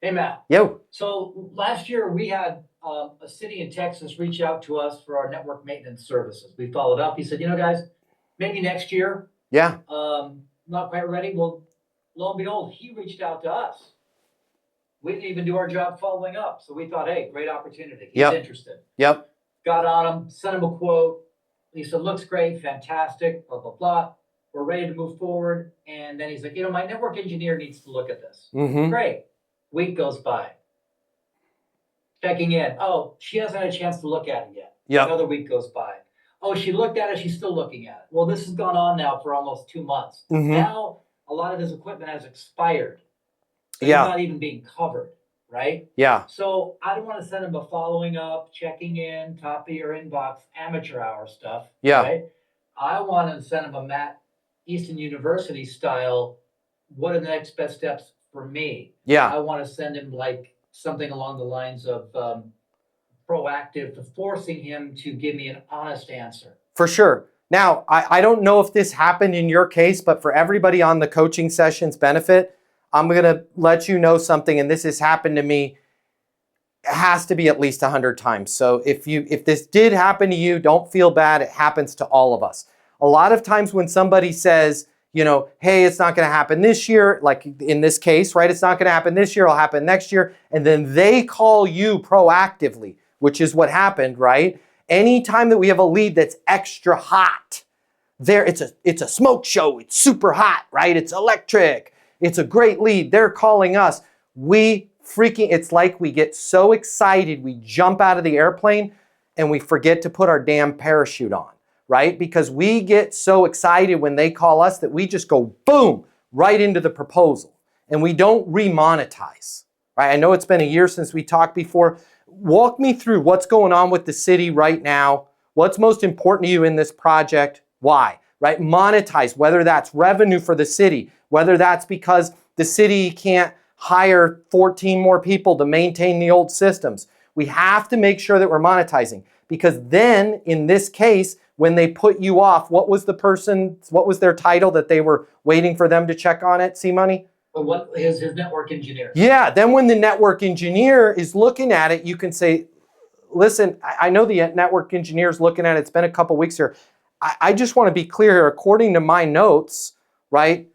Hey, Matt. Yo. So last year we had a city in Texas reach out to us for our network maintenance services. We followed up. He said, guys, maybe next year. Yeah. Not quite ready. Well, lo and behold, he reached out to us. We didn't even do our job following up. So we thought, hey, great opportunity. He's Yep. interested. Yep. Got on him, sent him a quote. He said, looks great, fantastic, blah, blah, blah. We're ready to move forward. And then he's like, my network engineer needs to look at this. Mm-hmm. Great. Week goes by. Checking in. Oh, she hasn't had a chance to look at it yet. Yep. Another week goes by. Oh, she looked at it. She's still looking at it. Well, this has gone on now for almost 2 months. Mm-hmm. Now, a lot of his equipment has expired. So Yeah. he's not even being covered, right? Yeah. So I don't want to send him a following up, checking in, top of your inbox, amateur hour stuff. Yeah. Right? I want to send him a Matt Easton University style. What are the next best steps for me? Yeah. I want to send him like something along the lines of proactive, to forcing him to give me an honest answer. For sure. Now, I don't know if this happened in your case, but for everybody on the coaching session's benefit, I'm going to let you know something, and this has happened to me. It has to be at least 100 times. So if this did happen to you, don't feel bad. It happens to all of us. A lot of times when somebody says, hey, it's not going to happen this year, like in this case, right? It's not going to happen this year, it'll happen next year. And then they call you proactively, which is what happened, right? Anytime that we have a lead that's extra hot, it's a smoke show. It's super hot, right? It's electric. It's a great lead. They're calling us. It's like we get so excited, we jump out of the airplane and we forget to put our damn parachute on, right? Because we get so excited when they call us that we just go boom, right into the proposal and we don't remonetize, right? I know it's been a year since we talked before. Walk me through what's going on with the city right now. What's most important to you in this project? Why, right? Monetize, whether that's revenue for the city, whether that's because the city can't hire 14 more people to maintain the old systems. We have to make sure that we're monetizing, because then in this case, when they put you off, what was their title that they were waiting for them to check on it, C-Money? What is his network engineer? Yeah, then when the network engineer is looking at it, you can say, listen, I know the network engineer's looking at it. It's been a couple weeks here. I just want to be clear here. According to my notes, right,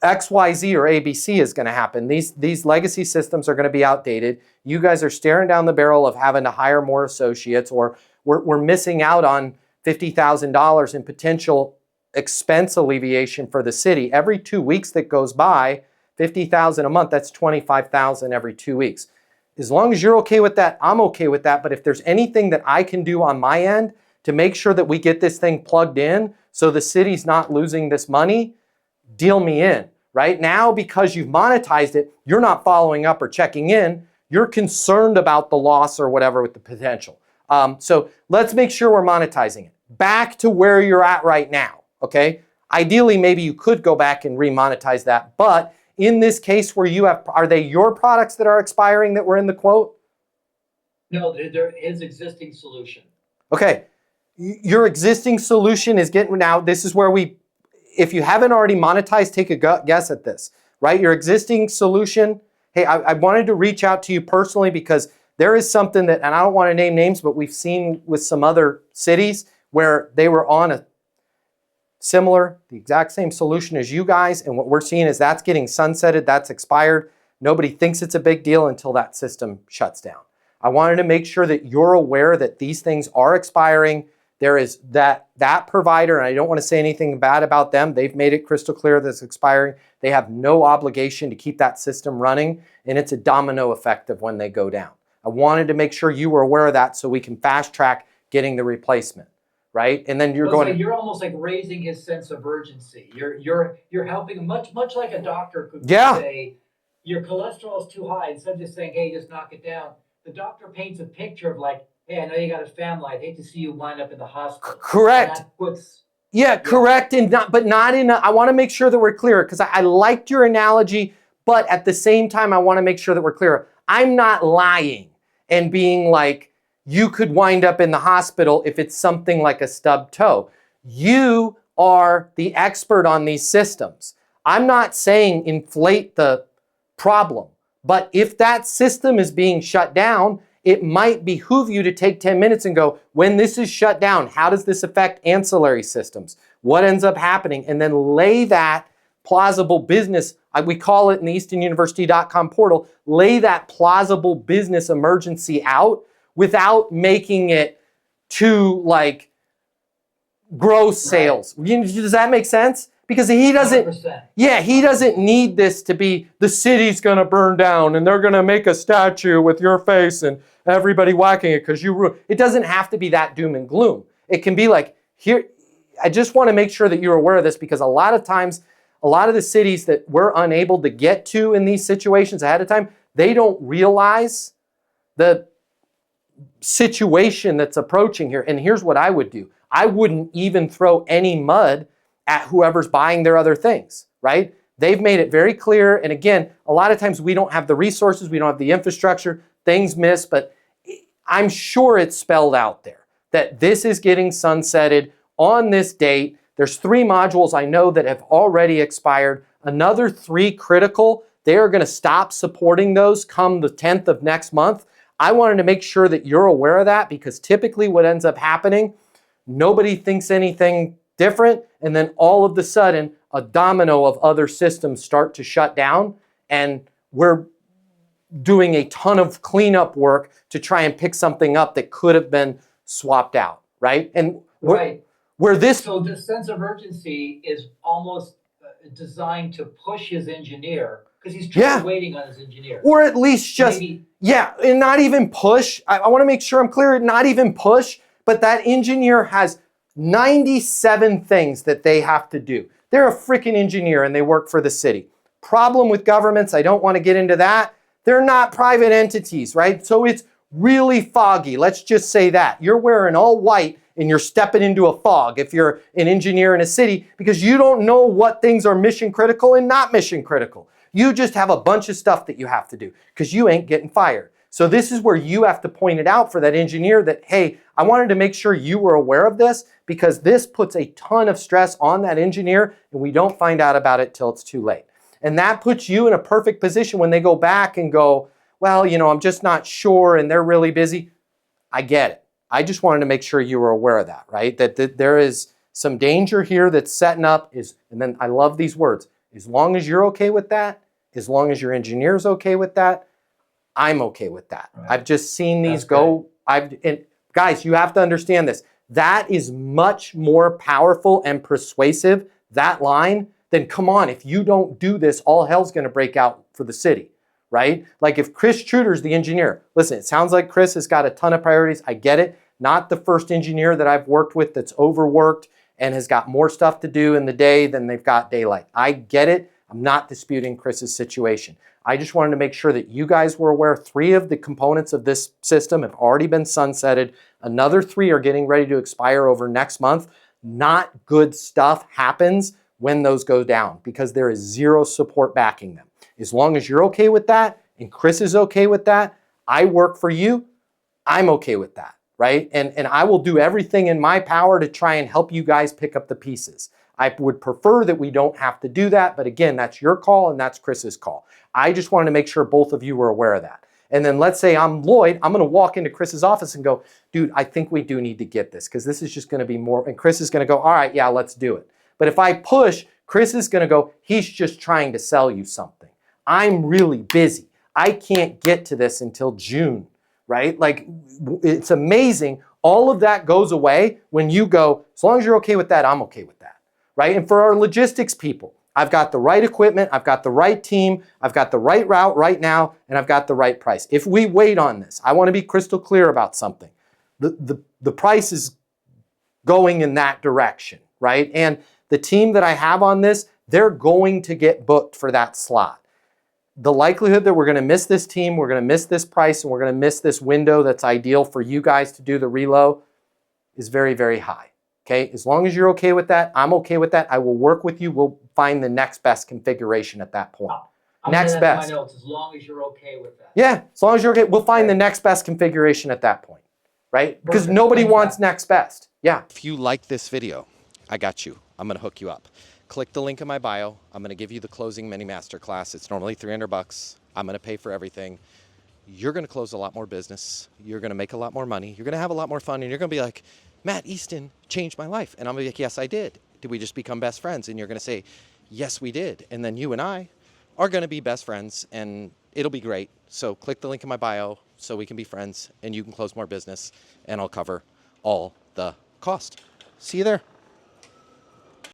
XYZ or ABC is going to happen. These legacy systems are going to be outdated. You guys are staring down the barrel of having to hire more associates, or we're missing out on $50,000 in potential expense alleviation for the city. Every 2 weeks that goes by, $50,000 a month, that's $25,000 every 2 weeks. As long as you're okay with that, I'm okay with that. But if there's anything that I can do on my end to make sure that we get this thing plugged in so the city's not losing this money, deal me in. Right now, because you've monetized it, you're not following up or checking in. You're concerned about the loss or whatever with the potential. So let's make sure we're monetizing it. Back to where you're at right now, okay? Ideally, maybe you could go back and remonetize that, but in this case where are they your products that are expiring that were in the quote? No, they're his existing solution. Okay, your existing solution is now, this is where if you haven't already monetized, take a guess at this, right? Your existing solution, hey, I wanted to reach out to you personally because there is something that, and I don't want to name names, but we've seen with some other cities where they were on the exact same solution as you guys, and what we're seeing is that's getting sunsetted, that's expired. Nobody thinks it's a big deal until that system shuts down. I wanted to make sure that you're aware that these things are expiring. There is that provider, and I don't want to say anything bad about them. They've made it crystal clear that it's expiring. They have no obligation to keep that system running, and it's a domino effect of when they go down. I wanted to make sure you were aware of that so we can fast track getting the replacement, right? And then you're you're almost like raising his sense of urgency. You're helping him much like a doctor could say, your cholesterol is too high. Instead of just saying, hey, just knock it down, the doctor paints a picture of like, hey, I know you got a family. I'd hate to see you wind up in the hospital. Correct. Correct. And I want to make sure that we're clear, because I liked your analogy, but at the same time, I want to make sure that we're clear. I'm not lying and being like, you could wind up in the hospital if it's something like a stubbed toe. You are the expert on these systems. I'm not saying inflate the problem, But if that system is being shut down, it might behoove you to take 10 minutes and go, when this is shut down, how does this affect ancillary systems? What ends up happening? And then lay that plausible business, we call it in the eastonuniversity.com portal, lay that plausible business emergency out without making it too like gross sales. Does that make sense? Because he doesn't, 100%. yeah, he doesn't need this to be the city's gonna burn down and they're gonna make a statue with your face and everybody whacking it because you ruined. It doesn't have to be that doom and gloom. It can be like, here, I just want to make sure that you're aware of this, because a lot of times, a lot of the cities that we're unable to get to in these situations ahead of time, they don't realize the situation that's approaching here. And here's what I would do. I wouldn't even throw any mud at whoever's buying their other things, right? They've made it very clear. And again, a lot of times we don't have the resources, we don't have the infrastructure, things miss, but I'm sure it's spelled out there that this is getting sunsetted on this date. There's 3 modules I know that have already expired. Another 3 critical. They are going to stop supporting those come the 10th of next month. I wanted to make sure that you're aware of that, because typically what ends up happening, nobody thinks anything different, and then all of a sudden a domino of other systems start to shut down, and we're doing a ton of cleanup work to try and pick something up that could have been swapped out, right? And Right. where this, So the sense of urgency is almost designed to push his engineer, because he's truly waiting on his engineer. or at least just, and not even push. I want to make sure I'm clear, not even push, but that engineer has 97 things that they have to do. They're a freaking engineer and they work for the city. Problem with governments, I don't want to get into that. They're not private entities, right? So it's really foggy. Let's just say that. You're wearing all white and you're stepping into a fog if you're an engineer in a city, because you don't know what things are mission critical and not mission critical. You just have a bunch of stuff that you have to do because you ain't getting fired. So this is where you have to point it out for that engineer that, hey, I wanted to make sure you were aware of this, because this puts a ton of stress on that engineer and we don't find out about it till it's too late. And that puts you in a perfect position when they go back and go, well, you know, I'm just not sure and they're really busy. I get it. I just wanted to make sure you were aware of that, right? That there is some danger here that's setting up, and then I love these words, as long as you're okay with that, as long as your engineer's okay with that, I'm okay with that. Right. I've just seen these go. And guys, you have to understand this. That is much more powerful and persuasive, that line, than, come on, if you don't do this, all hell's going to break out for the city, right? Like if Chris Truder's the engineer, listen, it sounds like Chris has got a ton of priorities. I get it. Not the first engineer that I've worked with that's overworked and has got more stuff to do in the day than they've got daylight. I get it. I'm not disputing Chris's situation. I just wanted to make sure that you guys were aware 3 of the components of this system have already been sunsetted. Another 3 are getting ready to expire over next month. Not good stuff happens when those go down, because there is 0 support backing them. As long as you're okay with that and Chris is okay with that, I work for you, I'm okay with that, right? And I will do everything in my power to try and help you guys pick up the pieces. I would prefer that we don't have to do that, but again, that's your call and that's Chris's call. I just wanted to make sure both of you were aware of that. And then let's say I'm Lloyd, I'm gonna walk into Chris's office and go, dude, I think we do need to get this, because this is just gonna be more, and Chris is gonna go, all right, yeah, let's do it. But if I push, Chris is gonna go, he's just trying to sell you something. I'm really busy. I can't get to this until June, right? Like, it's amazing. All of that goes away when you go, as long as you're okay with that, I'm okay with that, right? And for our logistics people, I've got the right equipment, I've got the right team, I've got the right route right now, and I've got the right price. If we wait on this, I want to be crystal clear about something. The price is going in that direction, right? And the team that I have on this, they're going to get booked for that slot. The likelihood that we're going to miss this team, we're going to miss this price, and we're going to miss this window that's ideal for you guys to do the reload is very, very high. Okay, as long as you're okay with that, I'm okay with that. I will work with you. We'll find the next best configuration at that point. Next best. My notes, as long as you're okay with that. Yeah, as long as you're okay, we'll find the next best configuration at that point, right? Because nobody wants next best. Yeah. If you like this video, I got you. I'm going to hook you up. Click the link in my bio. I'm going to give you the closing mini masterclass. It's normally $300. I'm going to pay for everything. You're going to close a lot more business. You're going to make a lot more money. You're going to have a lot more fun. And you're going to be like, Matt Easton changed my life. And I'm going to be like, yes, I did. Did we just become best friends? And you're going to say, yes, we did. And then you and I are going to be best friends, and it'll be great. So click the link in my bio so we can be friends and you can close more business, and I'll cover all the cost. See you there.